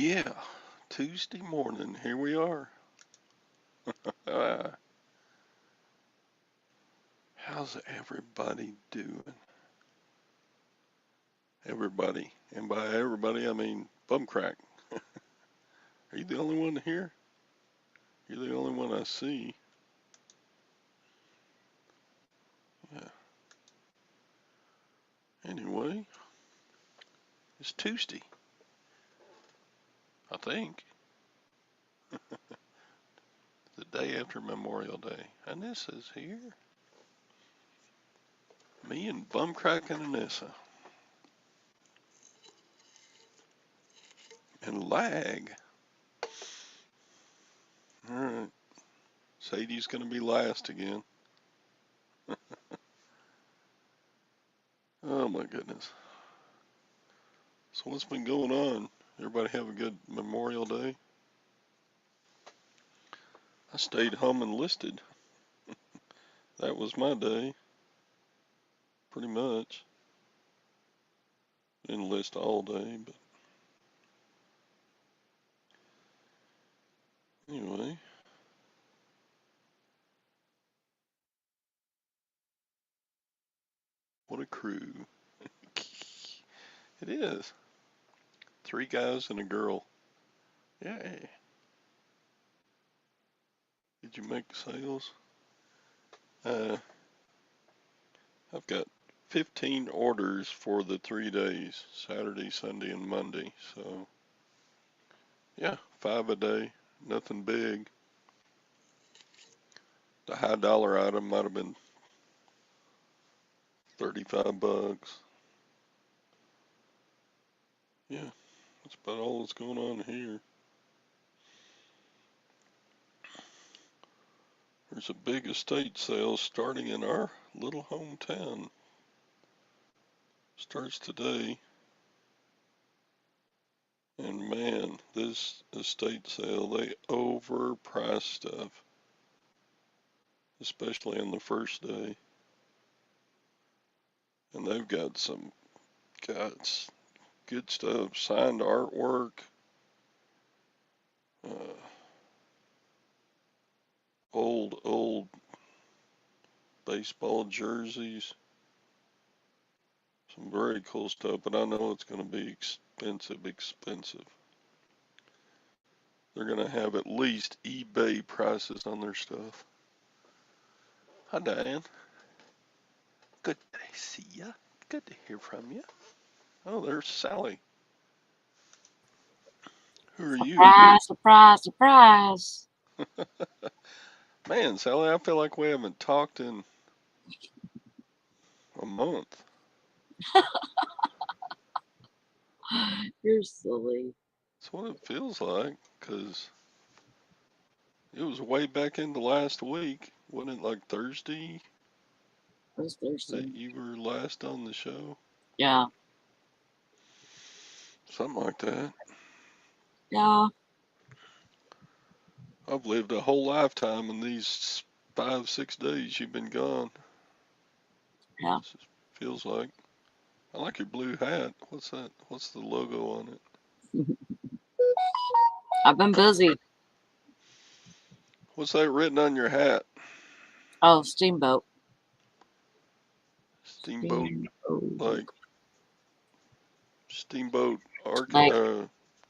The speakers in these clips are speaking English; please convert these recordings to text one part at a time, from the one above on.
Yeah, Tuesday morning. Here we are. How's everybody doing? Everybody. And by everybody, I mean Bumcrack. Are you the only one here? You're the only one I see. Yeah. Anyway, it's Tuesday, I think. The day after Memorial Day. Anissa's here. Me and Bumcrack and Anissa. And Lag. Alright. Sadie's gonna be last again. Oh my goodness. So what's been going on? Everybody have a good Memorial Day? I stayed home and listed. That was my day, pretty much. Didn't list all day, but anyway. What a crew. It is. 3 guys and a girl. Yay. Did you make sales? I've got 15 orders for the 3 days, Saturday, Sunday, and Monday. So, yeah, 5 a day. Nothing big. The high dollar item might have been $35. Yeah, that's about all that's going on here. There's a big estate sale starting in our little hometown. Starts today. And man, this estate sale, they overprice stuff. Especially on the first day. And they've got some good stuff, signed artwork, uh, old baseball jerseys, some very cool stuff, but I know it's going to be expensive. They're going to have at least eBay prices on their stuff. Hi, Diane. Good to see ya. Good to hear from you. Oh, there's Sally. Who are you? Surprise. Man, Sally, I feel like we haven't talked in a month. You're silly. That's what it feels like, because it was way back into last week. Wasn't it like Thursday It was Thursday. that you were last on the show? Yeah. Something like that. Yeah. I've lived a whole lifetime in these 5, 6 days you've been gone. Yeah. It feels like. I like your blue hat. What's that? What's the logo on it? I've been busy. What's that written on your hat? Oh, steamboat. Steamboat, like Steamboat, Like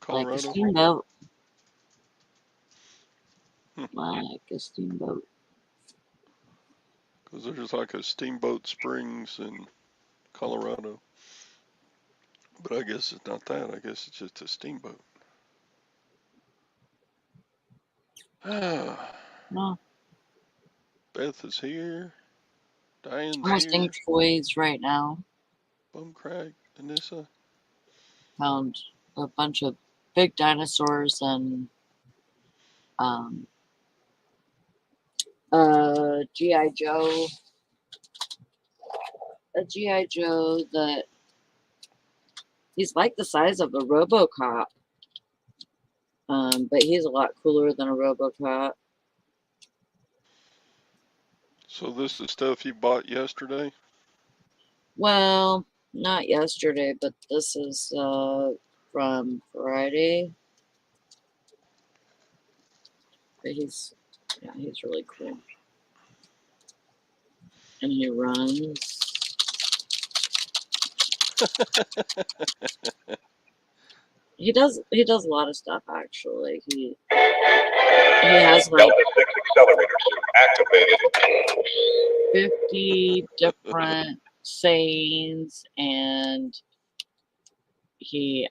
Colorado. a steamboat. Like a steamboat. Because there's like a Steamboat Springs in Colorado. But I guess it's not that. I guess it's just a steamboat. No. Beth is here. Diane's I'm listing here. toys right now. Bumcrack, Anissa. Found a bunch of big dinosaurs and G.I. Joe. A G.I. Joe that he's like the size of a RoboCop. But he's a lot cooler than a RoboCop. So this is stuff you bought yesterday? Well, not yesterday, but this is from Friday. But he's really cool. And he runs. He does a lot of stuff actually. He has like Delta 6 accelerator suit activated. 50 different sayings, and he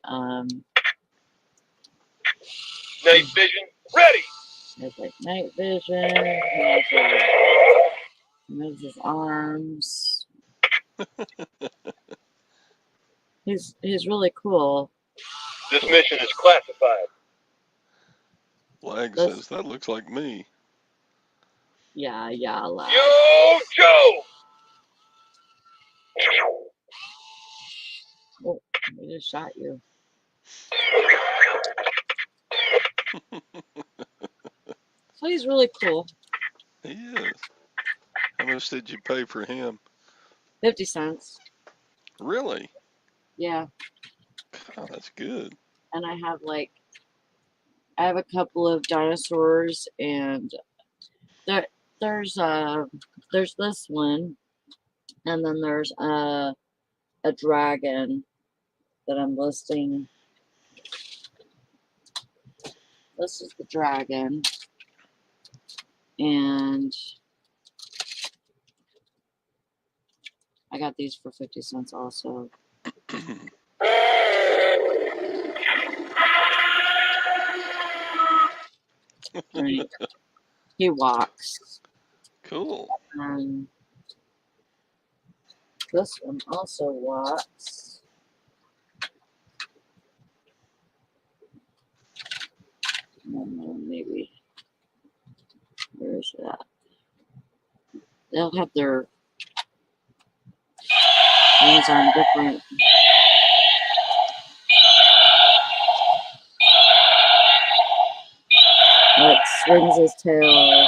Night vision ready. has like night vision. He moves his arms. He's really cool. This mission is classified. Lag says that looks like me. Yeah, Lag. Yo, Joe! Oh, we just shot you. So he's really cool. He is. How much did you pay for him? 50 cents. Really? Yeah. Oh, that's good. And I have a couple of dinosaurs, and there's this one, and then there's a dragon that I'm listing. This is the dragon, and I got these for 50 cents also. He walks. Cool. And this one also walks. Maybe. Where's that? They'll have their hands on different. It swings his tail.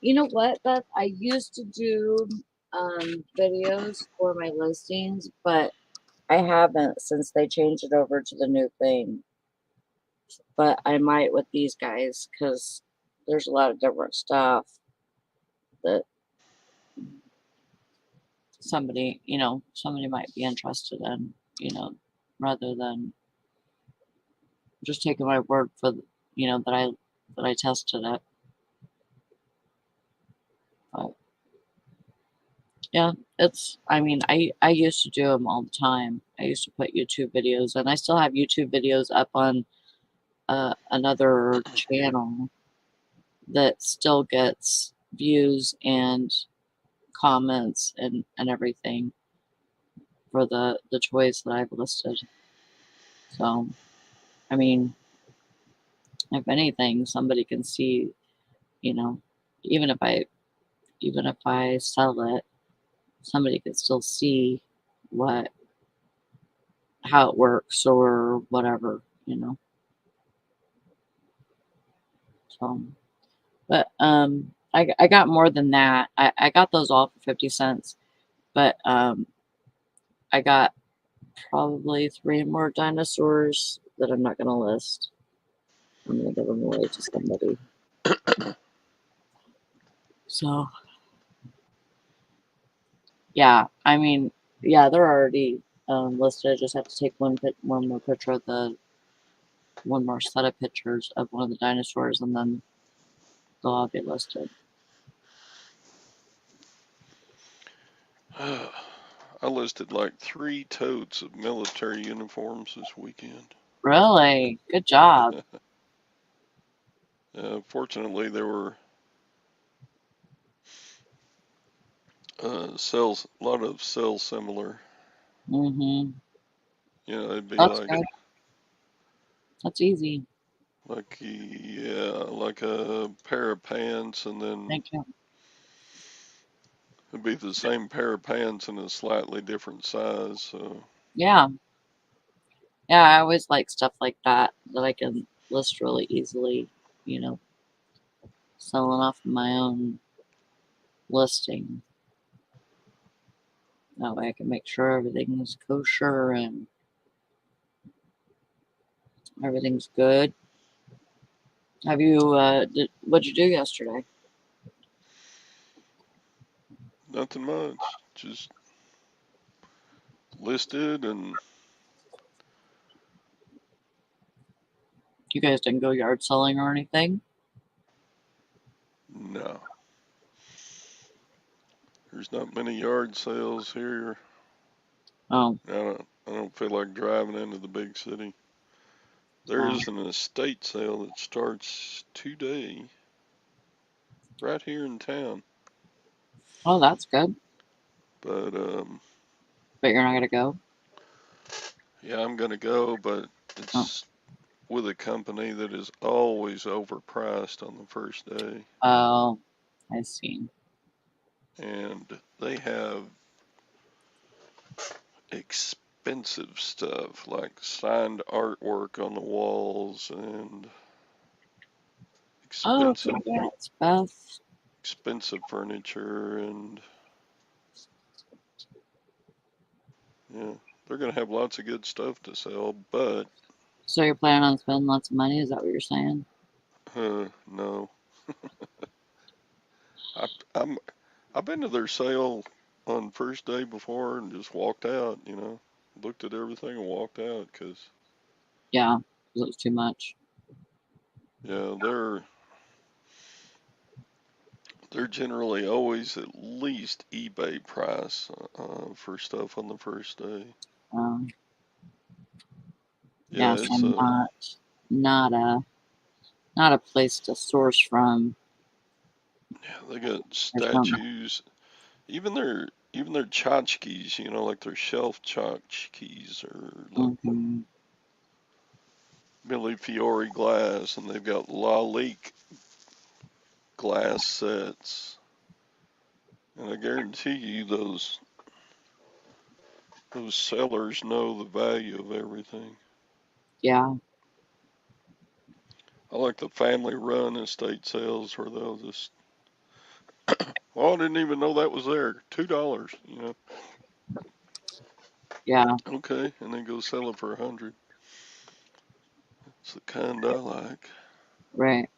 You know what, Beth? I used to do videos for my listings, but I haven't since they changed it over to the new thing. But I might with these guys because there's a lot of different stuff that somebody might be interested in, rather than just taking my word for, that I tested it. But yeah, I used to do them all the time. I used to put YouTube videos, and I still have YouTube videos up on another channel that still gets views and comments and everything for the toys that I've listed. So, I mean, if anything, somebody can see, even if I sell it, somebody could still see how it works or whatever, So, but I got more than that. I got those all for 50 cents, but I got probably 3 more dinosaurs that I'm not going to list. I'm going to give them away to somebody. So, yeah, they're already listed. I just have to take one more picture of one more set of pictures of one of the dinosaurs, and then they'll all be listed. I listed like 3 totes of military uniforms this weekend. Really? Good job. Fortunately, there were a lot of cells similar. Mm-hmm. It'd be That's like good. That's easy. like a pair of pants, and then Thank you. it'd be the same pair of pants in a slightly different size. So Yeah. Yeah, I always like stuff like that I can list really easily, selling off my own listing. That way I can make sure everything is kosher and everything's good. Have you, what'd you do yesterday? Nothing much. Just listed and You guys didn't go yard selling or anything? no. There's not many yard sales here. Oh, I don't feel like driving into the big city. There oh. is an estate sale that starts today, right here in town. Oh, that's good. But But you're not gonna go? yeah, I'm gonna go, but Oh, it's with a company that is always overpriced on the first day, oh, I see. and they have expensive stuff like signed artwork on the walls and Oh, expensive congrats, Beth. expensive furniture, and yeah, they're gonna have lots of good stuff to sell, but So you're planning on spending lots of money? Is that what you're saying? no. I'm I've been to their sale on first day before and just walked out, looked at everything and walked out because Yeah, 'cause it was too much. yeah, they're generally always at least eBay price for stuff on the first day. Um, yeah, Yeah, so it's not a place to source from. yeah, they got There's no. statues, even their tchotchkes, like their shelf tchotchkes are like Mm-hmm. Millie Fiore glass, and they've got La Leak glass sets. And I guarantee you those sellers know the value of everything. Yeah, I like the family run estate sales where they'll just, oh, I didn't even know that was there. $2, yeah, Okay, and then go sell it for 100. It's the kind I like. right.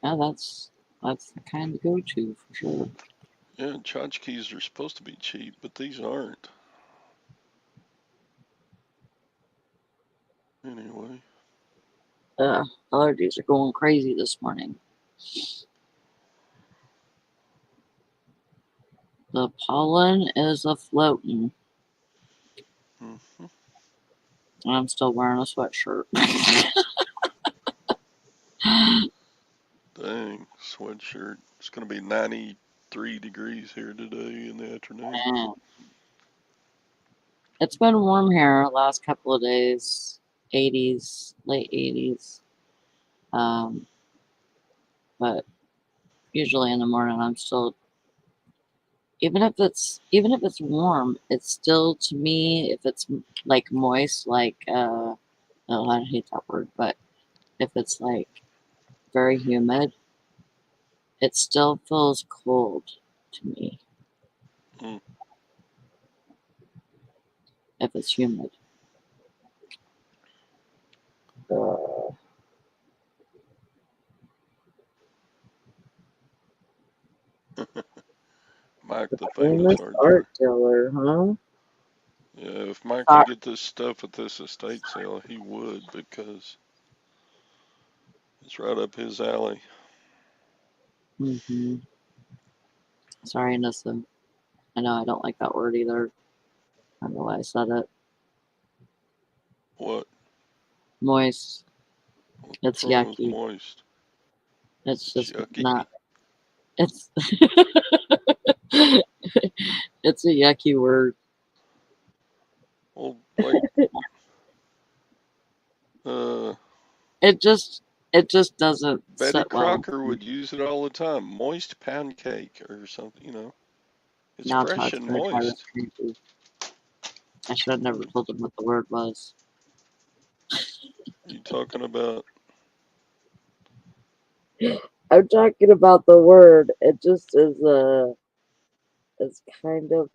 Yeah, that's the kind to go to for sure. Yeah, tchotchkes are supposed to be cheap, but these aren't. Anyway, Allergies are going crazy this morning. The pollen is a floating. hmm And I'm still wearing a sweatshirt. Dang, sweatshirt. It's going to be 93 degrees here today in the afternoon. Man, it's been warm here last couple of days. 80s, late 80s. But usually in the morning I'm still, even if it's warm, it's still, to me, if it's like moist, like oh, I hate that word, but if it's like very humid, it still feels cold to me Mm. if it's humid. Mike, the famous Famous art art dealer. dealer, huh? Yeah, if Mike could get this stuff at this estate sale, he would, because it's right up his alley. Mm-hmm. Sorry, Nissa. I know I don't like that word either. I don't know why I said it. What? Moist. What's It's wrong with yucky. moist? It's It's just yucky. not. It's it's a yucky word. Well, like, It just doesn't Betty sit well with Crocker me. would use it all the time. Moist pound cake or something. It's Now fresh Todd's and gonna drive us moist. crazy. I should have never told him what the word was. Are you talking about? I'm talking about the word. It just is is kind of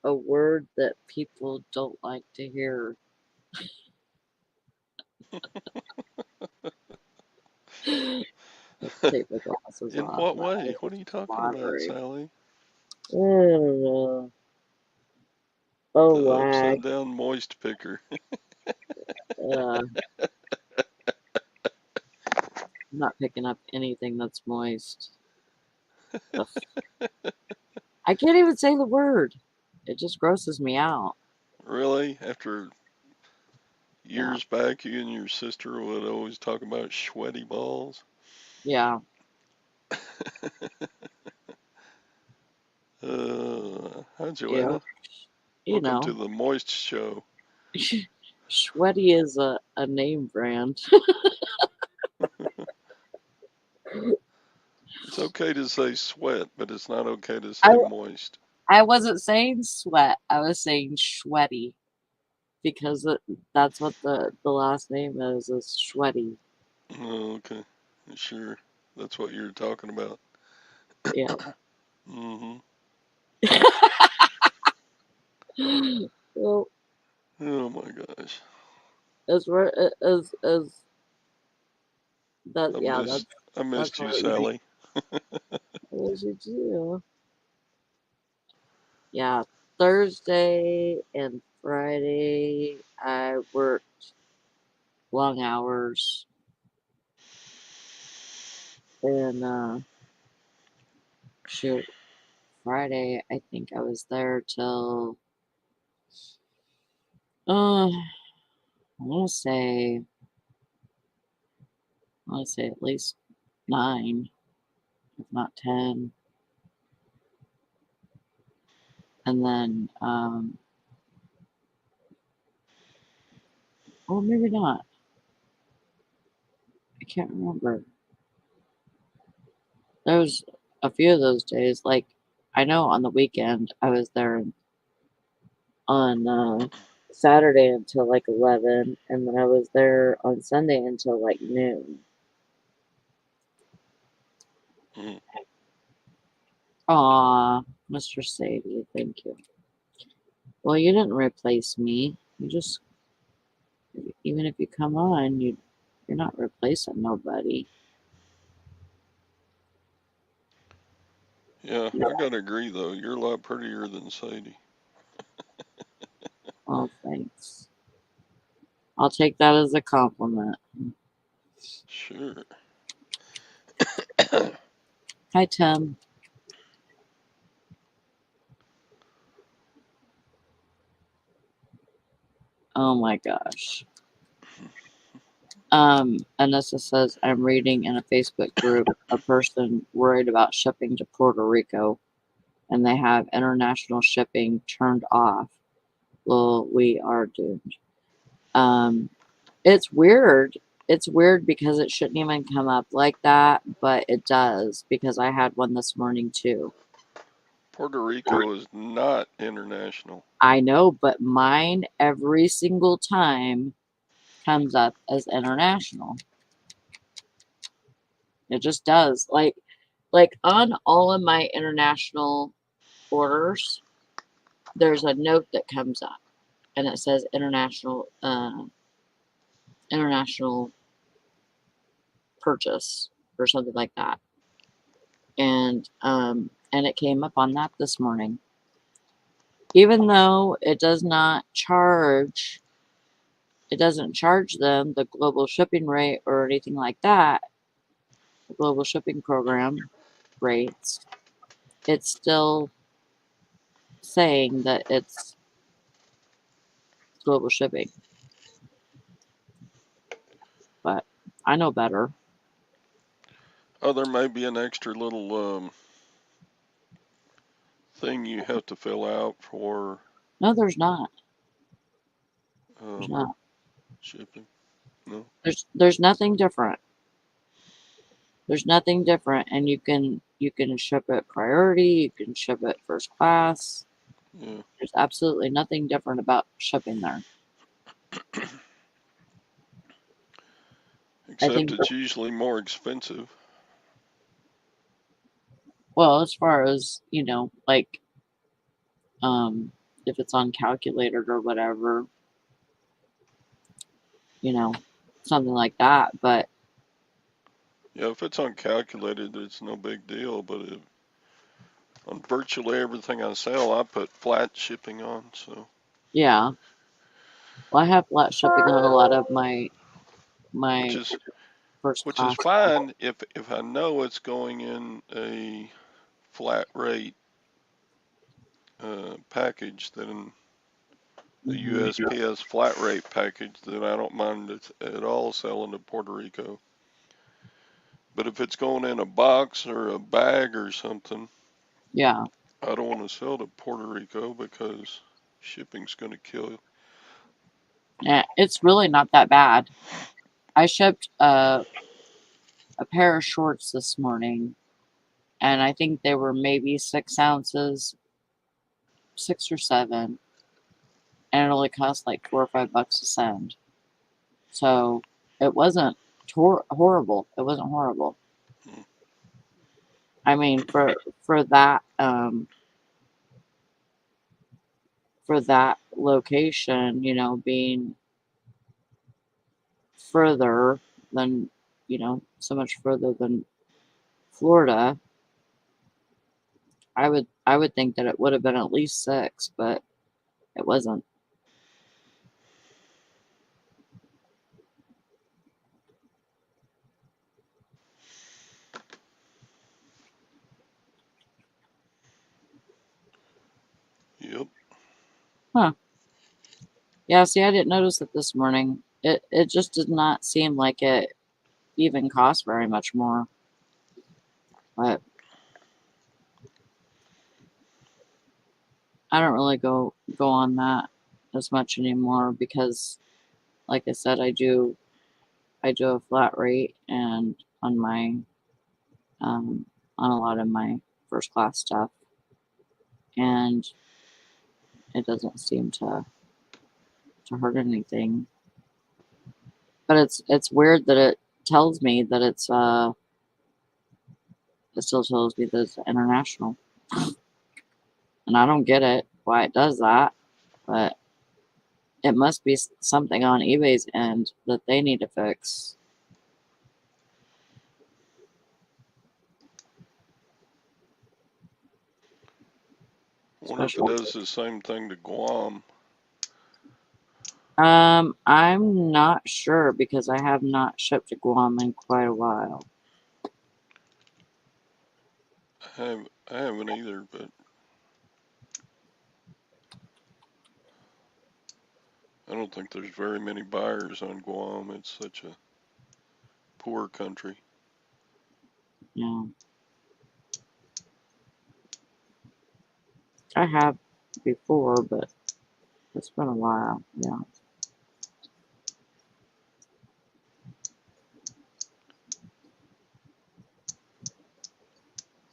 a word that people don't like to hear. Let's take my glasses In off. what My way? eyes What are are you talking about, watering. Sally? I don't know. Oh, The whack. upside down moist picker. I'm not picking up anything that's moist. Ugh. I can't even say the word. It just grosses me out. Really? After Yeah. years back, you and your sister would always talk about sweaty balls. Yeah. Hi, Yeah. Joanna. You Welcome to know, the Moist Show. Sweaty is a name brand. It's okay to say sweat, but it's not okay to I, say moist. I wasn't saying sweat. I was saying sweaty because that's what the last name is Sweaty. Oh, okay. Sure. That's what you're talking about. Yeah. Mm-hmm. Well, Oh my gosh. as that, I yeah, missed I that's missed you, what you Sally. what you do. Yeah, Thursday and Friday I worked long hours, and shoot, Friday I think I was there till I want to say at least 9, if not 10, and then or maybe not. I can't remember. There was a few of those days. Like I know on the weekend I was there on Saturday until like 11, and then I was there on Sunday until like noon. Mm. Aw, Mr. Sadie, thank you. Well, you didn't replace me. You just, even if you come on, you're not replacing nobody. Yeah, I gotta agree though. You're a lot prettier than Sadie. Oh, thanks. I'll take that as a compliment. Sure. Hi, Tim. Oh my gosh. Anissa says, I'm reading in a Facebook group a person worried about shipping to Puerto Rico and they have international shipping turned off. Well, we are doomed. Um, it's weird. It's weird because it shouldn't even come up like that, but it does because I had one this morning too. Puerto Rico is not international. I know, but mine every single time comes up as international. It just does. Like on all of my international orders, there's a note that comes up and it says international purchase or something like that. And it came up on that this morning. Even though it doesn't charge them the global shipping rate or anything like that, the global shipping program rates, it's still saying that it's global shipping. But I know better. Oh, there may be an extra little thing you have to fill out for No, there's not. There's not. shipping. No. There's nothing different. There's nothing different, and you can ship it priority. You can ship it first class. Yeah. There's absolutely nothing different about shipping there. I Except think it's usually more expensive. Well, as far as, like, if it's uncalculated or whatever, something like that. But Yeah, if it's uncalculated, it's no big deal. But on virtually everything I sell, I put flat shipping on. So yeah, well, I have flat shipping on a lot of my which my is first which is class stuff. fine if I know it's going in a flat rate package, then the Hmm. USPS flat rate package, then I don't mind it at all selling to Puerto Rico. But if it's going in a box or a bag or something, Yeah, I don't want to sell to Puerto Rico because shipping's going to kill you. yeah, it's really not that bad. I shipped a pair of shorts this morning, and I think they were maybe 6 ounces, 6 or 7, and it only cost like $4 or $5 to send. So it wasn't horrible. It wasn't horrible. Hmm. I mean, for that for that location, being further than, so much further than Florida, I would think that it would have been at least 6, but it wasn't. Yep. Huh. Yeah, see, I didn't notice it this morning. It just did not seem like it even cost very much more. But I don't really go on that as much anymore because, like I said, I do a flat rate, and um on a lot of my first class stuff, and it doesn't seem to hurt anything. But it's weird that it tells me that it still tells me that it's international, and I don't get it why it does that, but it must be something on eBay's end that they need to fix. I wonder if it Especially, does the same thing to Guam. I'm not sure because I have not shipped to Guam in quite a while. I haven't either, but I don't think there's very many buyers on Guam. It's such a poor country. Yeah, I have before, but it's been a while. Yeah.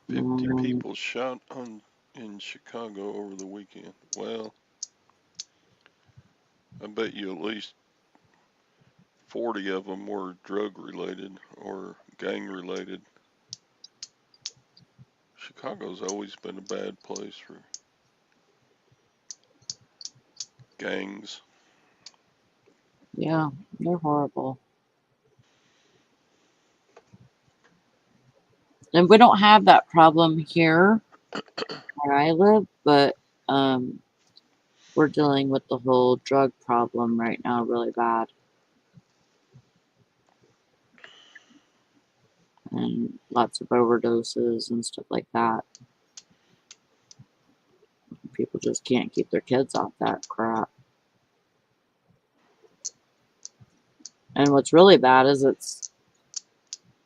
50 Um, people shot in Chicago over the weekend. Well, I bet you at least 40 of them were drug related or gang related. Chicago's always been a bad place for gangs. yeah, they're horrible. And we don't have that problem here where I live, but um, we're dealing with the whole drug problem right now really bad. And lots of overdoses and stuff like that. People just can't keep their kids off that crap. And what's really bad is it's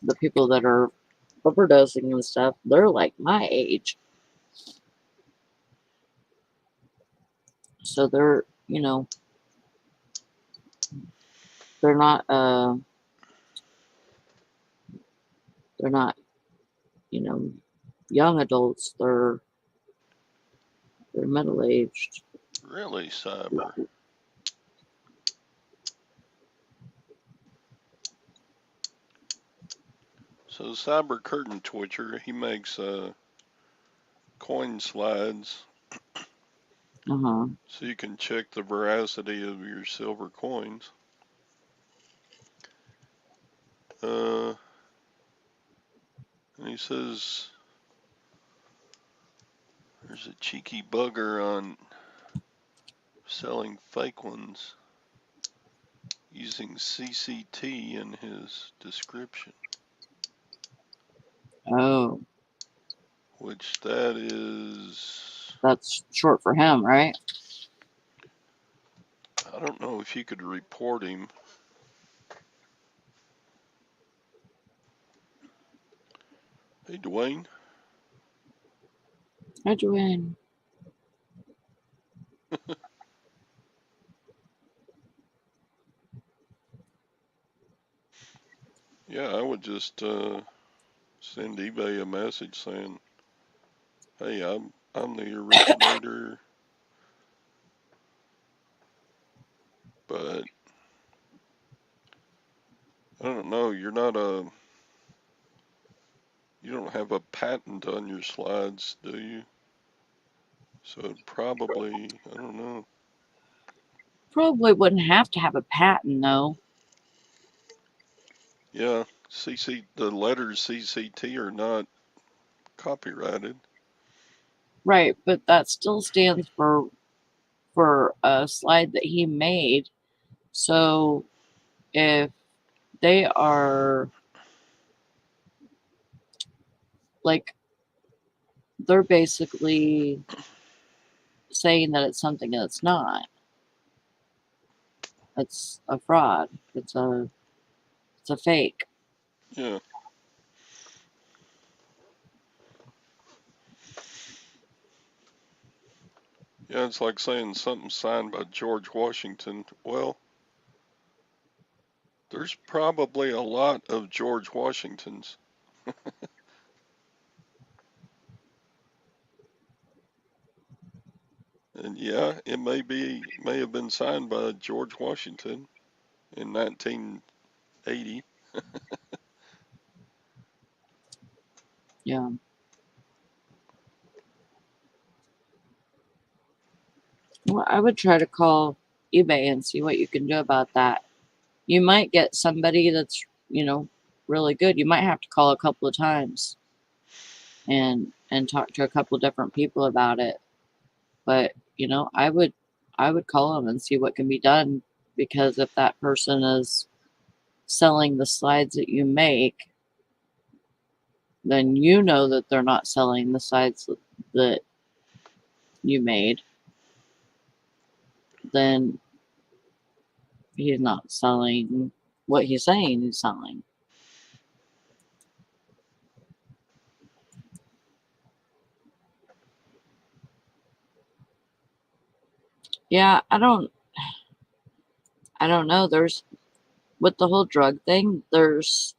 the people that are overdosing and stuff, they're like my age. So they're not they're not, you know, young adults, they're middle aged. Really, Cyber. So Cyber Curtain Twitcher, he makes coin slides, Uh-huh. so you can check the veracity of your silver coins. And he says there's a cheeky bugger on selling fake ones using CCT in his description, Oh, which that is, that's short for him, right? I don't know if you could report him. Hey, Dwayne. Hi, Joanne. Yeah, I would just send eBay a message saying, "Hey, I'm the originator, but I don't know. You don't have a patent on your slides, do you? So it probably, I don't know. Probably wouldn't have to have a patent, though. Yeah, the letters CCT are not copyrighted. Right, but that still stands for a slide that he made. So if they are like, they're basically saying that it's something that it's not. It's a fraud. It's a fake. Yeah. Yeah, it's like saying something signed by George Washington. Well, there's probably a lot of George Washingtons. And yeah, it may have been signed by George Washington in 1980. Yeah. Well, I would try to call eBay and see what you can do about that. You might get somebody that's, really good. You might have to call a couple of times and talk to a couple different people about it. But, I would call them and see what can be done, because if that person is selling the slides that you make, then you know that they're not selling the slides that you made. Then he's not selling what he's saying he's selling. Yeah, I don't know. There's, with the whole drug thing, there's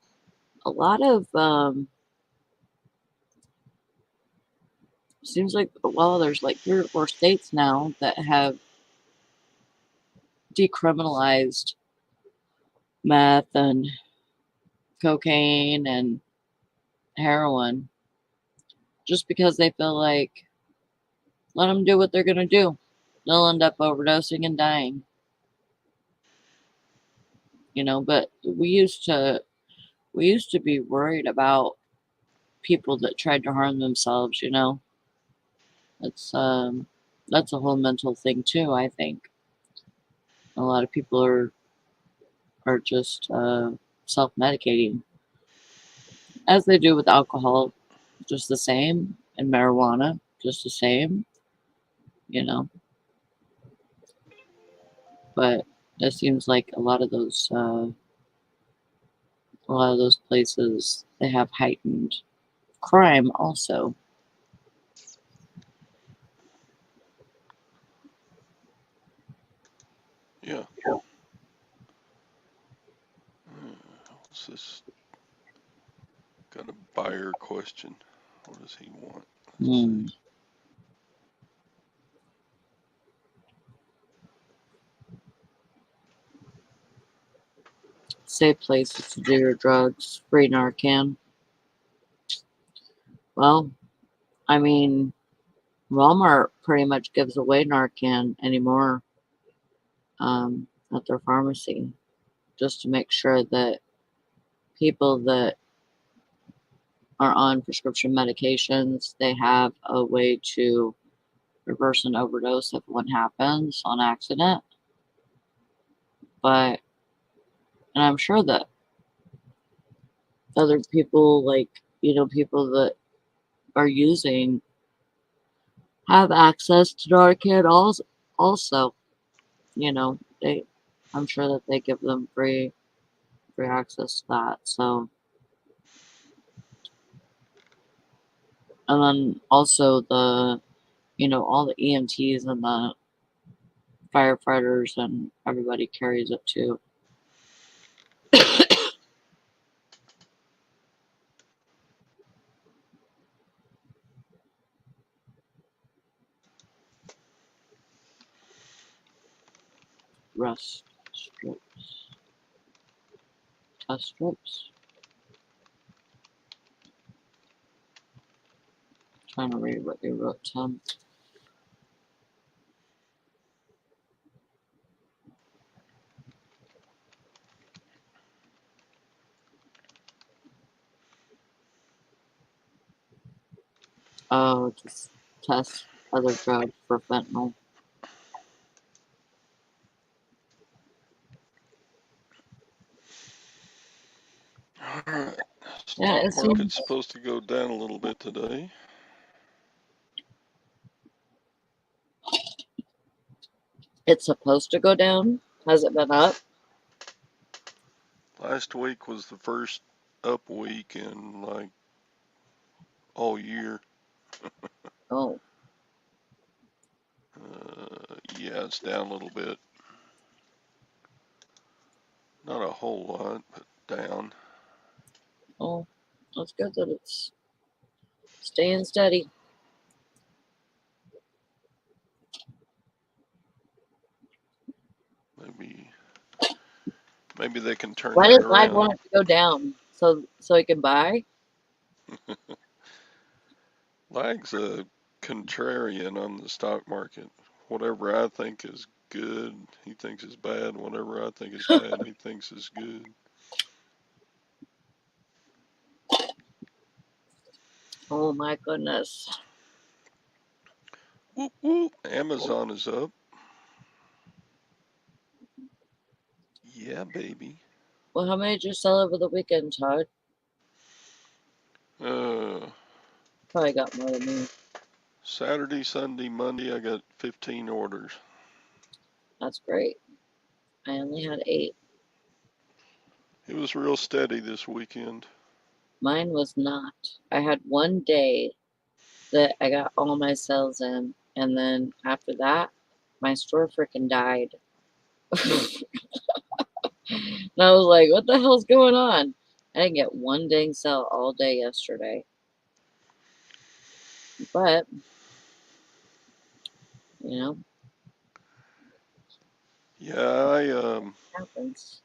a lot of seems like, well, there's like 3 or 4 states now that have decriminalized meth and cocaine and heroin, just because they feel like, let them do what they're going to do. They'll end up overdosing and dying. But we used to be worried about people that tried to harm themselves. It's that's a whole mental thing too, I think. A lot of people are just self-medicating, as they do with alcohol, just the same, and marijuana, just the same, you know. But it seems like a lot of those places, they have heightened crime also. Yeah. What's this? Got a buyer question. What does he want? Let's see. Safe places to do your drugs. Free Narcan. Well, I mean, Walmart pretty much gives away Narcan anymore at their pharmacy, just to make sure that people that are on prescription medications, they have a way to reverse an overdose if one happens on accident. But, and I'm sure that other people, like, people that are using have access to Narcan also. I'm sure that they give them free access to that. So, and then also all the EMTs and the firefighters and everybody carries it too. Rust strips, test strips. Trying to read what you wrote, Tom. Oh, just test other drugs for fentanyl. Alright. Yeah, Stock it market's seems supposed to go down a little bit today. it's supposed to go down. Has it been up? Last week was the first up week in like all year. Oh, Yeah, it's down a little bit. Not a whole lot, but down. oh, that's good that it's staying steady. Maybe they can turn Why that does Lag around. want it to go down? So he can buy? Lag's a contrarian on the stock market. Whatever I think is good, he thinks is bad. Whatever I think is bad, he thinks is good. Oh my goodness. Whoop whoop. Amazon is up. Yeah, baby. Well, how many did you sell over the weekend, Todd? Probably got more than me. Saturday, Sunday, Monday, I got 15 orders. That's great. I only had 8. It was real steady this weekend. Mine was not. I had one day that I got all my sales in, and then after that, my store freaking died. And I was like, what the hell's going on? I didn't get one dang sale all day yesterday. But, Yeah, it happens.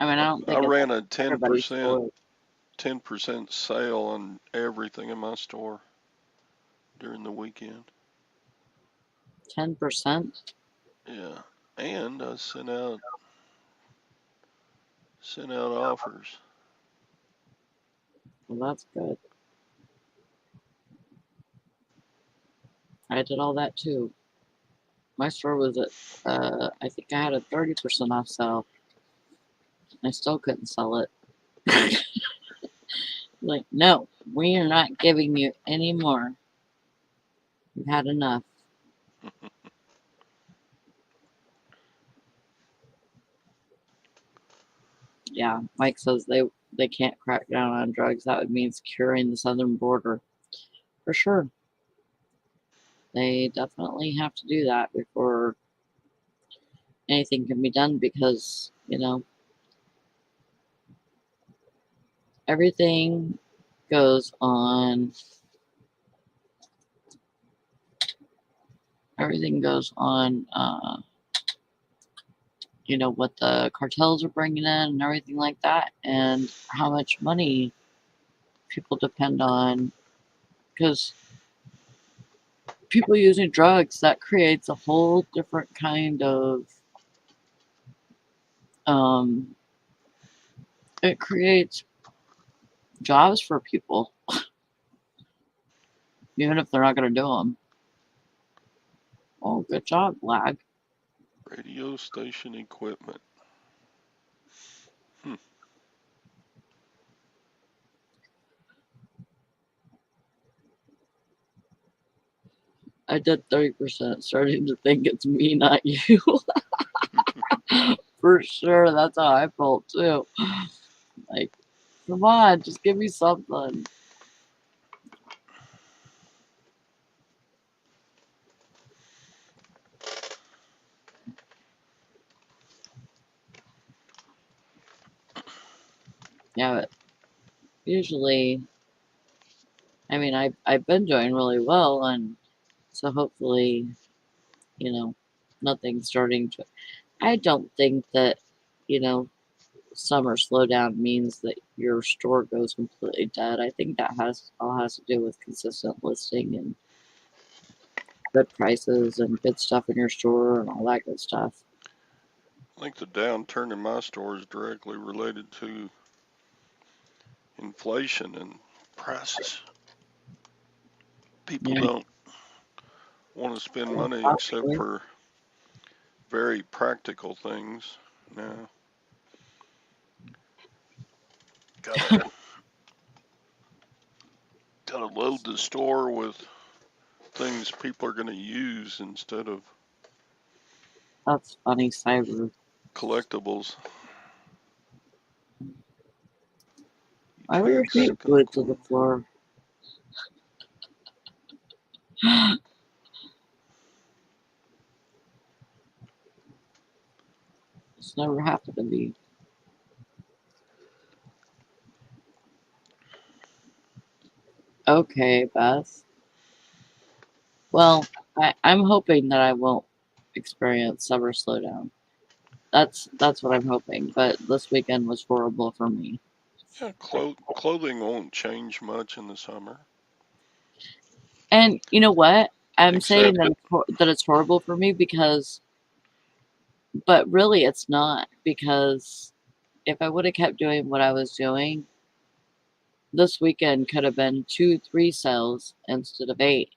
I mean, I don't I think it's ran a everybody's 10% store. sale on everything in my store during the weekend. 10%? Yeah, and I sent out offers. Well, that's good. I did all that too. My store was at, I think I had a 30% off sale. I still couldn't sell it. Like, no, we are not giving you any more. We've had enough. Yeah, Mike says they can't crack down on drugs. That would mean securing the southern border. For sure. They definitely have to do that before anything can be done because, everything goes on you know, what the cartels are bringing in and everything like that, and how much money people depend on. Because people using drugs, that creates a whole different kind of, it creates jobs for people, even if they're not going to do them. Oh, good job, Lag. Radio station equipment. I did 30%, starting to think it's me, not you. For sure, that's how I felt too. Like, come on, just give me something. Yeah, but usually, I mean, I've been doing really well, and so hopefully, you know, nothing's starting to. I don't think that, you know, summer slowdown means that your store goes completely dead. I think that all has to do with consistent listing and good prices and good stuff in your store and all that good stuff. I think the downturn in my store is directly related to inflation and prices. People Yeah, don't want to spend money except possibly. for very practical things now. Gotta load the store with things people are gonna use instead of That's funny, Cyber. collectibles. Why were your Etern's feet gonna glued to the quote. floor? It's never happened to me. Okay, Beth. Well, I'm hoping that I won't experience summer slowdown. That's what I'm hoping. But this weekend was horrible for me. Yeah, clothing won't change much in the summer, And you know what? I'm saying except that it's horrible for me because, but really it's not, because if I would have kept doing what I was doing, this weekend could have been 2, 3 sales instead of 8.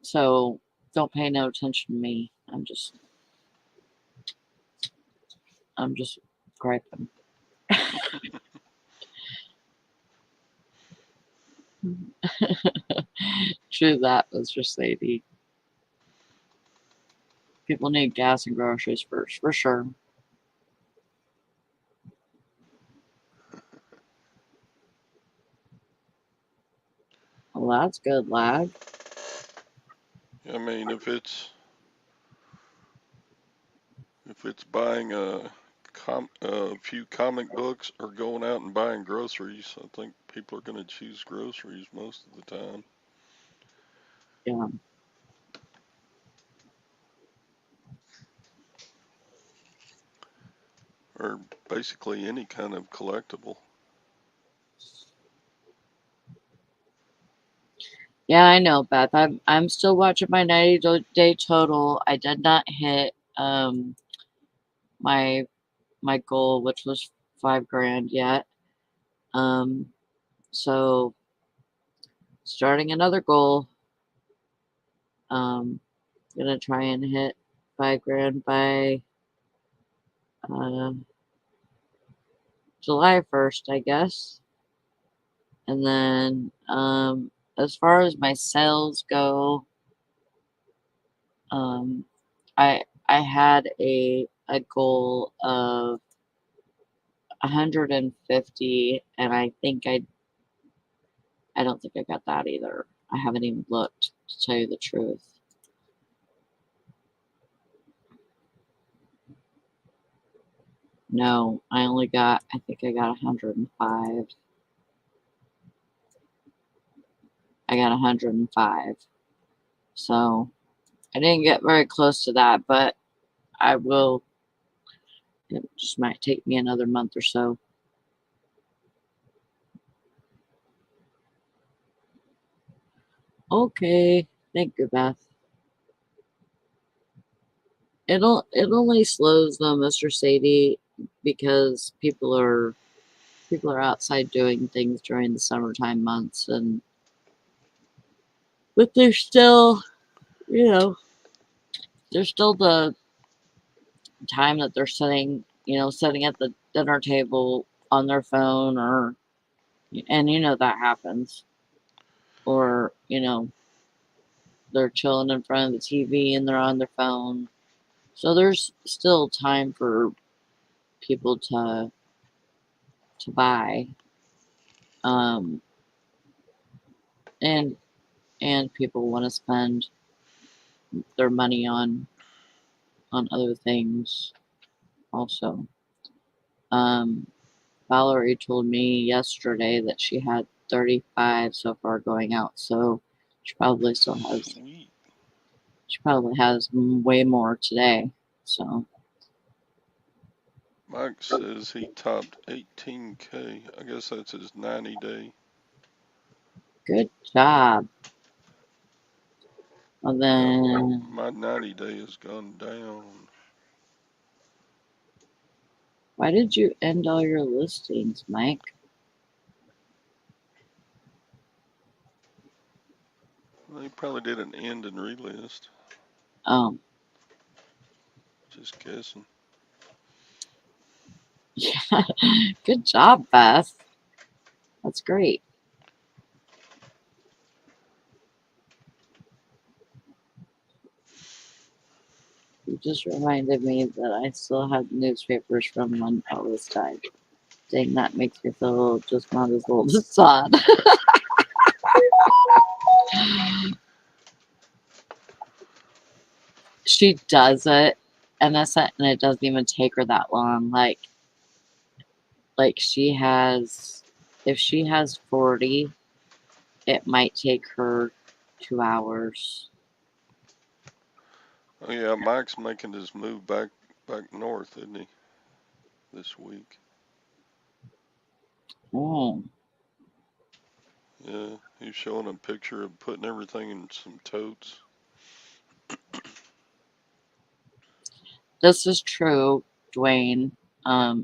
So don't pay no attention to me. I'm just griping. True that, Mr. Sadie. People need gas and groceries first, for sure. Well, that's good, Lag. I mean, if it's buying a few comic books or going out and buying groceries, I think people are going to choose groceries most of the time. Yeah. Or basically any kind of collectible. Yeah, I know, Beth. I'm still watching my 90-day total. I did not hit my goal, which was $5,000 yet. So starting another goal. Gonna try and hit $5,000 by uh, July 1st, I guess. And then as far as my sales go, um, I had a goal of 150, and I don't think I got that either. I haven't even looked, to tell you the truth. No, I think I got 105. I got 105. So I didn't get very close to that, but I will. It just might take me another month or so. Okay, thank you, Beth. It only slows them, Mr. Sadie, because people are outside doing things during the summertime months, but they're still, there's still the time that they're sitting at the dinner table on their phone, and that happens, or they're chilling in front of the TV and they're on their phone. So there's still time for people to buy, um, and people want to spend their money on other things also. Valerie told me yesterday that she had 35 so far going out, so she probably still has. Sweet. She probably has way more today. So Mike says he topped 18K. I guess that's his 90-day. good job. And then Yeah, my 90-day has gone down. why did you end all your listings, Mike? They probably did an end and relist. Oh, Just guessing. yeah. Good job, Beth. That's great. You just reminded me that I still have newspapers from when Elvis died. Dang, that makes me feel just not as old as Todd. She does it, and it doesn't even take her that long. Like she has, if she has 40, it might take her 2 hours. Oh yeah, Mike's making his move back north, isn't he? This week. Oh, Yeah, he's showing a picture of putting everything in some totes. this is true, Dwayne.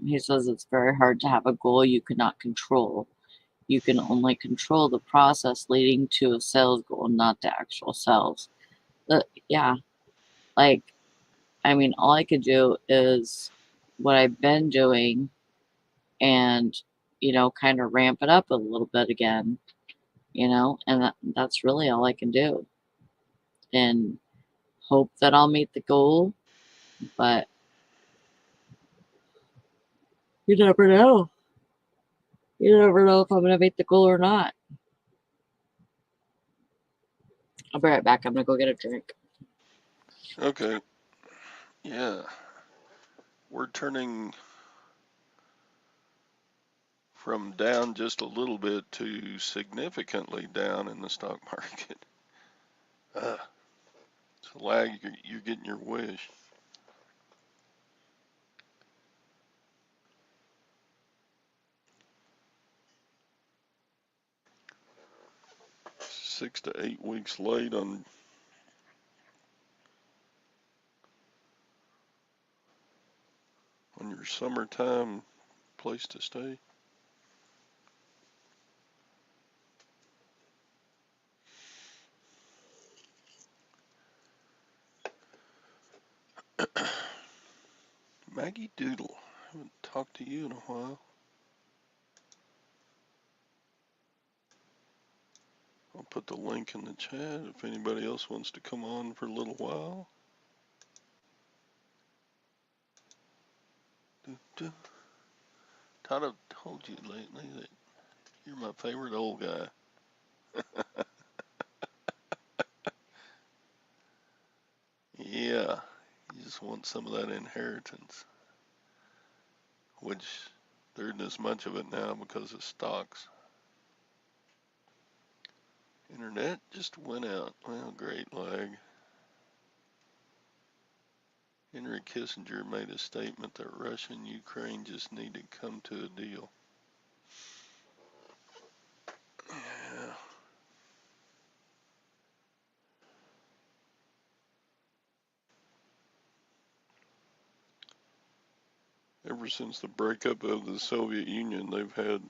He says it's very hard to have a goal you cannot control. You can only control the process leading to a sales goal, not the actual sales. Yeah, like, I mean, all I could do is what I've been doing and, kind of ramp it up a little bit again, and that's really all I can do. And hope that I'll meet the goal, but you never know. You never know if I'm going to meet the goal or not. I'll be right back. I'm going to go get a drink. Okay. Yeah. We're turning from down just a little bit to significantly down in the stock market. It's a lag. You're getting your wish. Six to 8 weeks late on your summertime place to stay. Maggie Doodle, I haven't talked to you in a while. I'll put the link in the chat if anybody else wants to come on for a little while. Todd, I've told you lately that you're my favorite old guy. Yeah, you just want some of that inheritance, which there isn't as much of it now because of stocks. Internet just went out. Well, great lag. Henry Kissinger made a statement that Russia and Ukraine just need to come to a deal. Yeah. Ever since the breakup of the Soviet Union, they've had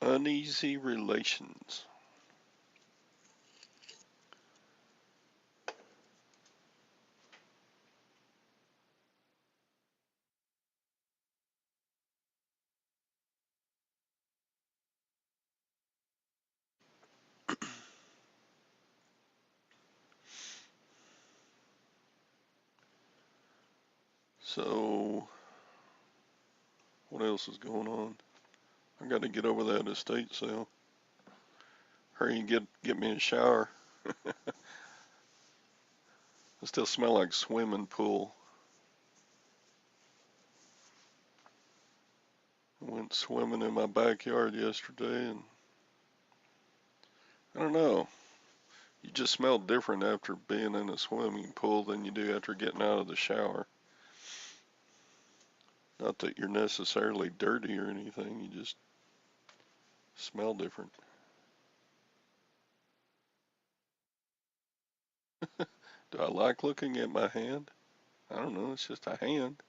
uneasy relations. So, what else is going on? I got to get over that estate sale. Hurry and get me a shower. I still smell like swimming pool. I went swimming in my backyard yesterday, and I don't know. You just smell different after being in a swimming pool than you do after getting out of the shower. Not that you're necessarily dirty or anything, you just smell different. Do I like looking at my hand? I don't know, it's just a hand.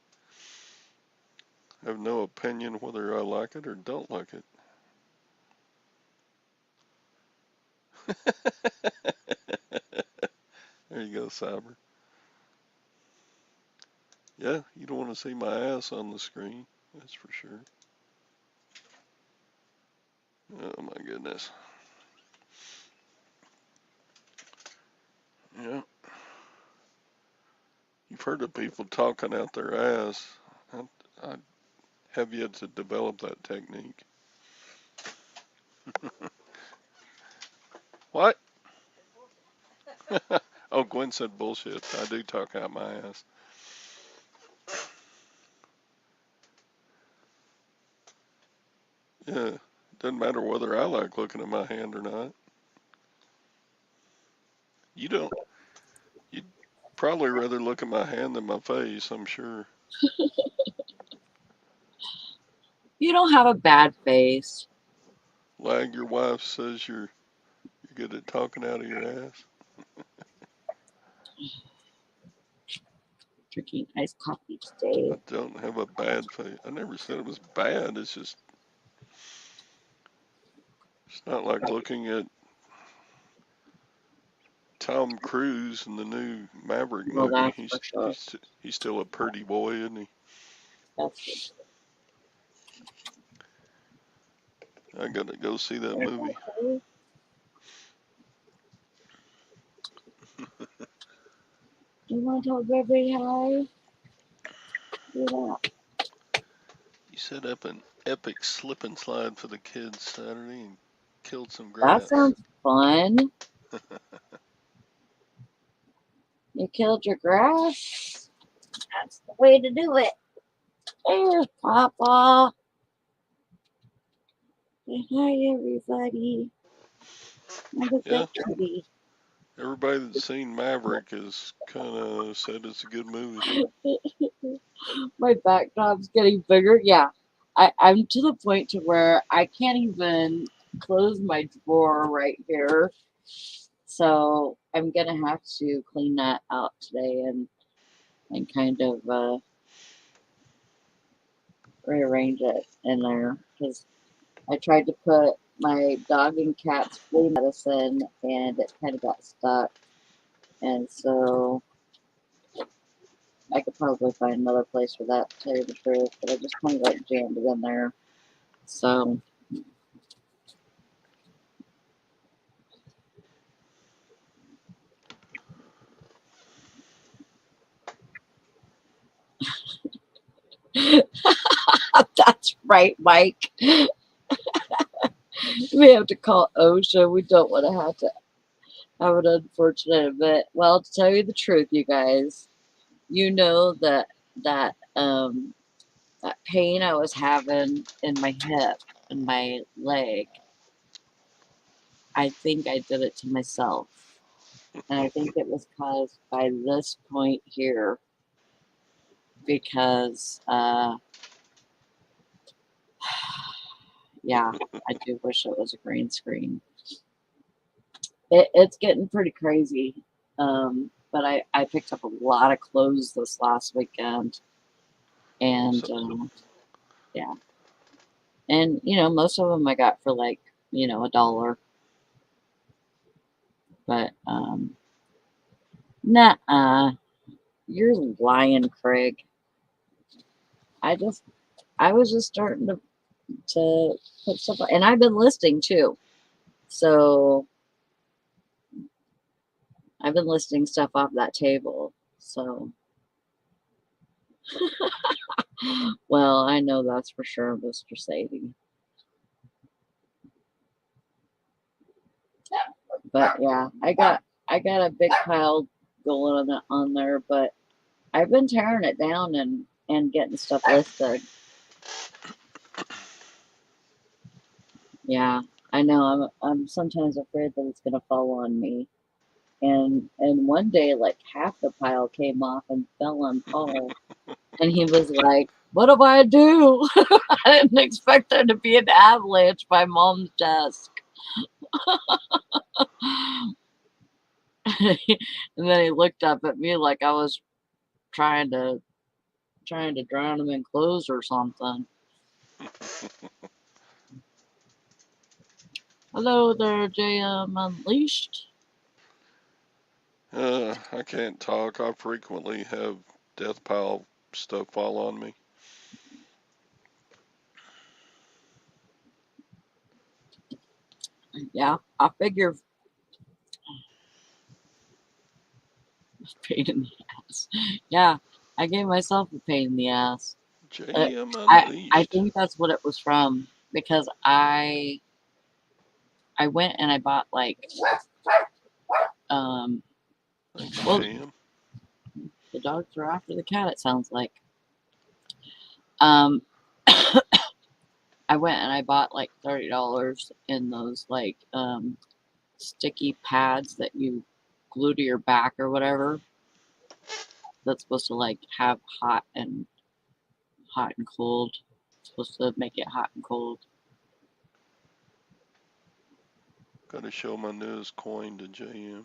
I have no opinion whether I like it or don't like it. There you go, Cyber. Yeah, you don't want to see my ass on the screen, that's for sure. Oh my goodness. Yeah. You've heard of people talking out their ass. I have yet to develop that technique. What? Oh, Gwen said bullshit. I do talk out my ass. Yeah. Doesn't matter whether I like looking at my hand or not. You don't. You'd probably rather look at my hand than my face, I'm sure. You don't have a bad face. Lag, your wife says you're good at talking out of your ass. Drinking iced coffee today. I don't have a bad face. I never said it was bad. It's just, it's not like looking at Tom Cruise in the new Maverick Well, movie. that's for sure. He's still a pretty boy, isn't he? That's I gotta go see that movie. okay. You want to tell everybody hi? Do that. You set up an epic slip and slide for the kids Saturday and killed some That grass. sounds fun. You killed your grass? That's the way to do it. There's Papa. Say hi, everybody. Have a Yeah, good day. everybody that's seen Maverick has kind of said it's a good movie. My backdrop's getting bigger. Yeah, I'm to the point to where I can't even close my drawer right here. So I'm gonna have to clean that out today and kind of rearrange it in there because I tried to put my dog and cat's flea medicine and it kind of got stuck, and so I could probably find another place for that, to tell you the truth, but I just kind of like jammed it in there. So that's right, Mike. We have to call OSHA. We don't want to have an unfortunate event. Well, to tell you the truth, you guys, you know that that pain I was having in my hip and my leg, I think I did it to myself. And I think it was caused by this point here because, yeah, I do wish it was a green screen. It's getting pretty crazy. But I picked up a lot of clothes this last weekend. And, yeah. And, most of them I got for like, $1. But, nah, you're lying, Craig. I was just starting to put stuff, and I've been listing too. So I've been listing stuff off that table. So, well, I know that's for sure, Mr. Sadie. But yeah, I got a big pile going on there, but I've been tearing it down and getting stuff listed. Yeah, I know. I'm sometimes afraid that it's gonna fall on me. And one day, like half the pile came off and fell on Paul, and he was like, "What do I do?" I didn't expect there to be an avalanche by Mom's desk. And then he looked up at me like I was trying to drown him in clothes or something. Hello there, JM Unleashed. I can't talk. I frequently have death pile stuff fall on me. Yeah, I figure pain in the ass. Yeah, I gave myself a pain in the ass. JM I Unleashed. think that's what it was from, because I went and I bought like Thanks, well, JM. the dogs are after the cat, it sounds like. I went and I bought like $30 in those like sticky pads that you glue to your back or whatever. That's supposed to like have hot and cold. It's supposed to make it hot and cold. Gotta show my newest coin to JM.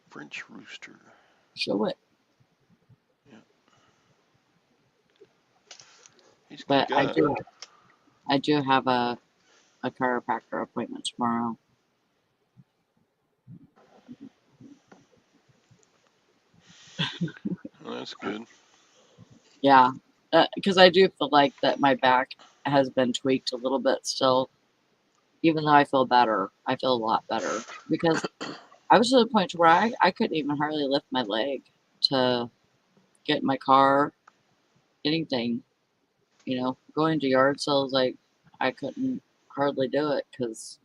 French Rooster. Show it. Yeah. He's a good But guy. I do have a chiropractor appointment tomorrow. Well, that's good. Yeah, because I do feel like that my back has been tweaked a little bit still. Even though I feel better, I feel a lot better, because I was to the point where I couldn't even hardly lift my leg to get in my car, anything. Going to yard sales, like I couldn't hardly do it because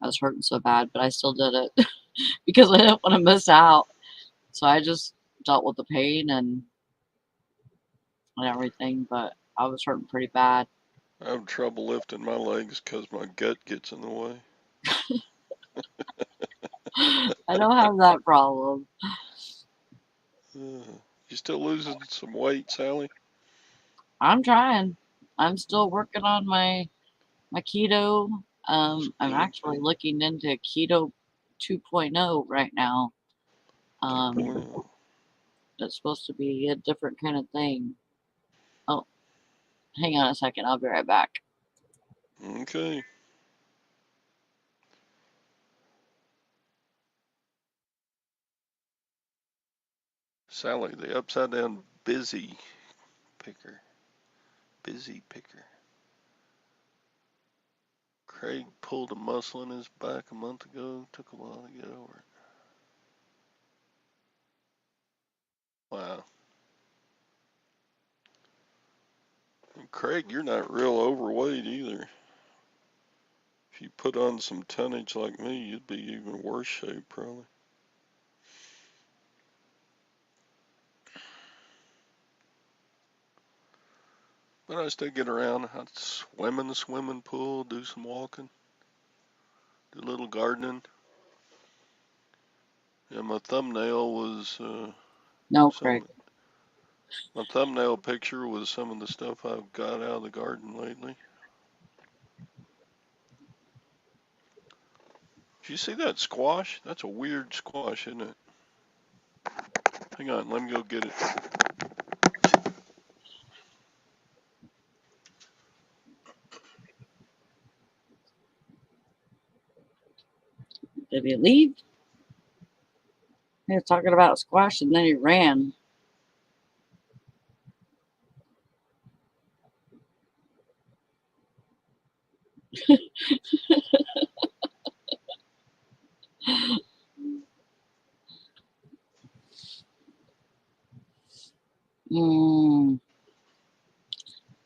I was hurting so bad, but I still did it because I didn't want to miss out. So I just dealt with the pain and everything, but I was hurting pretty bad. I have trouble lifting my legs because my gut gets in the way. I don't have that problem. You still losing some weight, Sally? I'm trying. I'm still working on my keto. I'm actually looking into keto 2.0 right now. 2.0. It's supposed to be a different kind of thing. Oh, hang on a second. I'll be right back. Okay. Sally, the upside down busy picker. Busy picker. Craig pulled a muscle in his back a month ago. Took a while to get over it. Wow. And Craig, you're not real overweight either. If you put on some tonnage like me, you'd be even worse shape probably. But I still get around. I'd swim in the swimming pool, do some walking, do a little gardening. Yeah, my thumbnail was No, Craig. my thumbnail picture was some of the stuff I've got out of the garden lately. Did you see that squash? That's a weird squash, isn't it? Hang on, let me go get it. Did he leave? He was talking about squash and then he ran.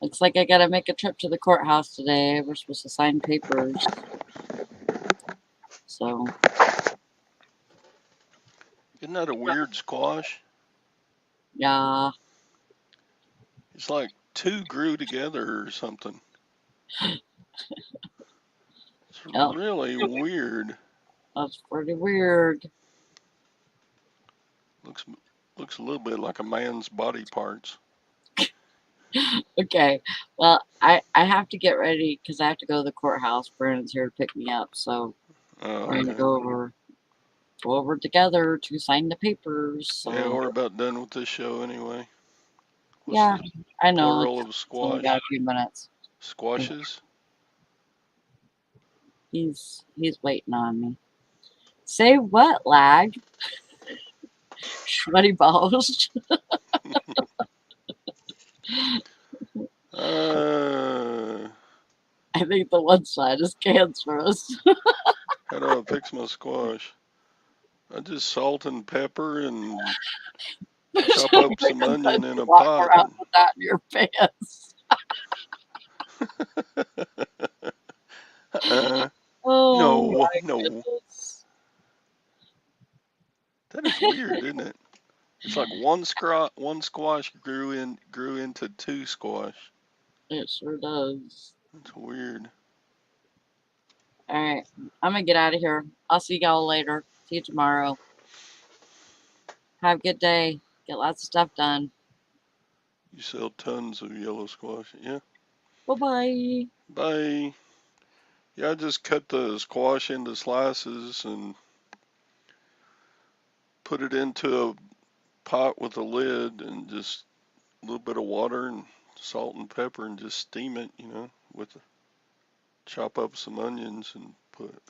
Looks like I gotta make a trip to the courthouse today. We're supposed to sign papers. So. Isn't that a weird squash? Yeah. It's like two grew together or something. It's really weird. That's pretty weird. Looks a little bit like a man's body parts. Okay. Well, I have to get ready because I have to go to the courthouse. Brandon's here to pick me up, so we're gonna go over together to sign the papers. So. Yeah, we're about done with this show anyway. Yeah, I know. Plural of squash. Only got a few minutes. Squashes. He's waiting on me. Say what, lag? Sweaty balls. I think the one side is cancerous. How do I fix my squash? I just salt and pepper and chop up some onion in a pot. Around with that in your pants. No. Goodness. That is weird, isn't it? It's like one squash grew into two squash. It sure does. That's weird. All right, I'm gonna get out of here. I'll see y'all later. See you tomorrow. Have a good day. Get lots of stuff done. You sell tons of yellow squash, yeah. Bye-bye. Bye. Yeah, I just cut the squash into slices and put it into a pot with a lid and just a little bit of water and salt and pepper and just steam it, chop up some onions and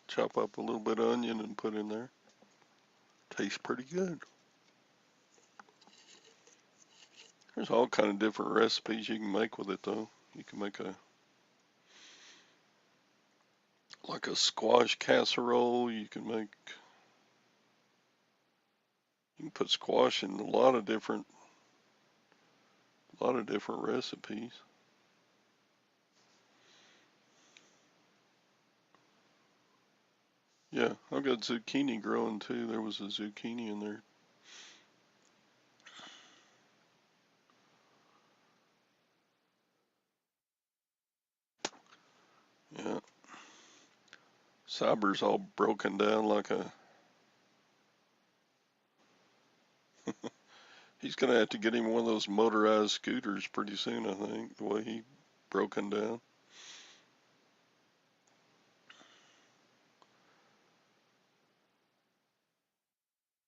chop up a little bit of onion and put in there. Tastes pretty good. There's all kind of different recipes you can make with it though. You can make like a squash casserole. You can put squash in a lot of different recipes. Yeah, I've got zucchini growing too. There was a zucchini in there. Yeah. Cyber's all broken down like a... He's going to have to get him one of those motorized scooters pretty soon, I think, the way he broken down.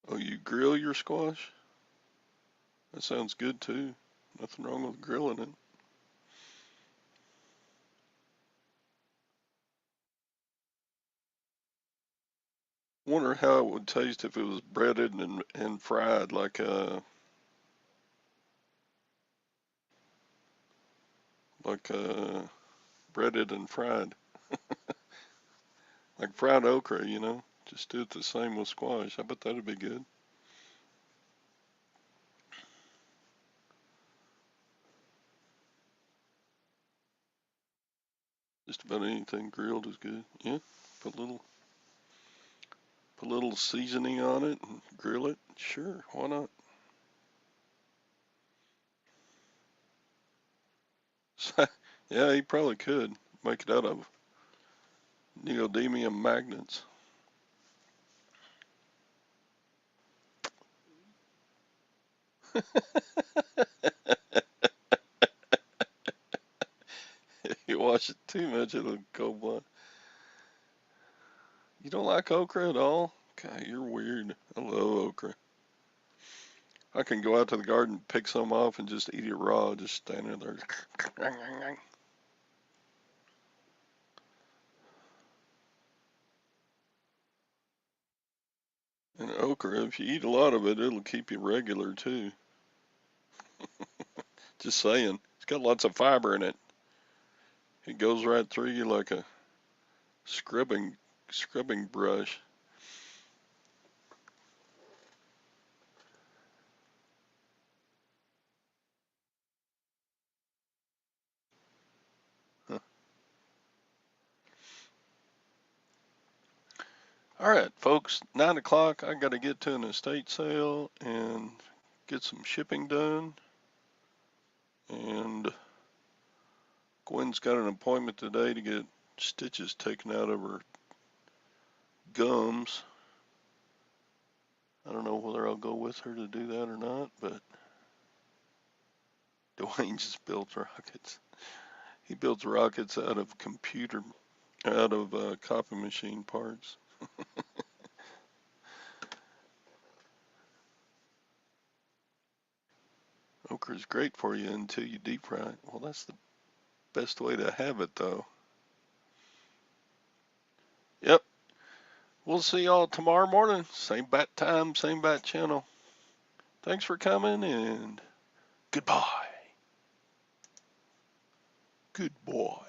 Oh, you grill your squash? That sounds good too. Nothing wrong with grilling it. Wonder how it would taste if it was breaded and fried like breaded and fried. Like fried okra, Just do it the same with squash. I bet that'd be good. Just about anything grilled is good. Yeah, put a little seasoning on it and grill it. Sure, why not? Yeah, he probably could make it out of neodymium magnets. If you wash it too much, it'll go blunt. You don't like okra at all? God, you're weird. I love okra. I can go out to the garden, pick some off, and just eat it raw, just standing there. And okra, if you eat a lot of it, it'll keep you regular too. Just saying. It's got lots of fiber in it. It goes right through you like a scrubbing brush. Huh. All right, folks, 9 o'clock. I got to get to an estate sale and get some shipping done. And Gwen's got an appointment today to get stitches taken out of her gums. I don't know whether I'll go with her to do that or not, but Dwayne just builds rockets. He builds rockets out of copy machine parts. Okra's great for you until you deep fry it. Well, that's the best way to have it, though. Yep. We'll see y'all tomorrow morning. Same bat time, same bat channel. Thanks for coming, and goodbye. Good boy.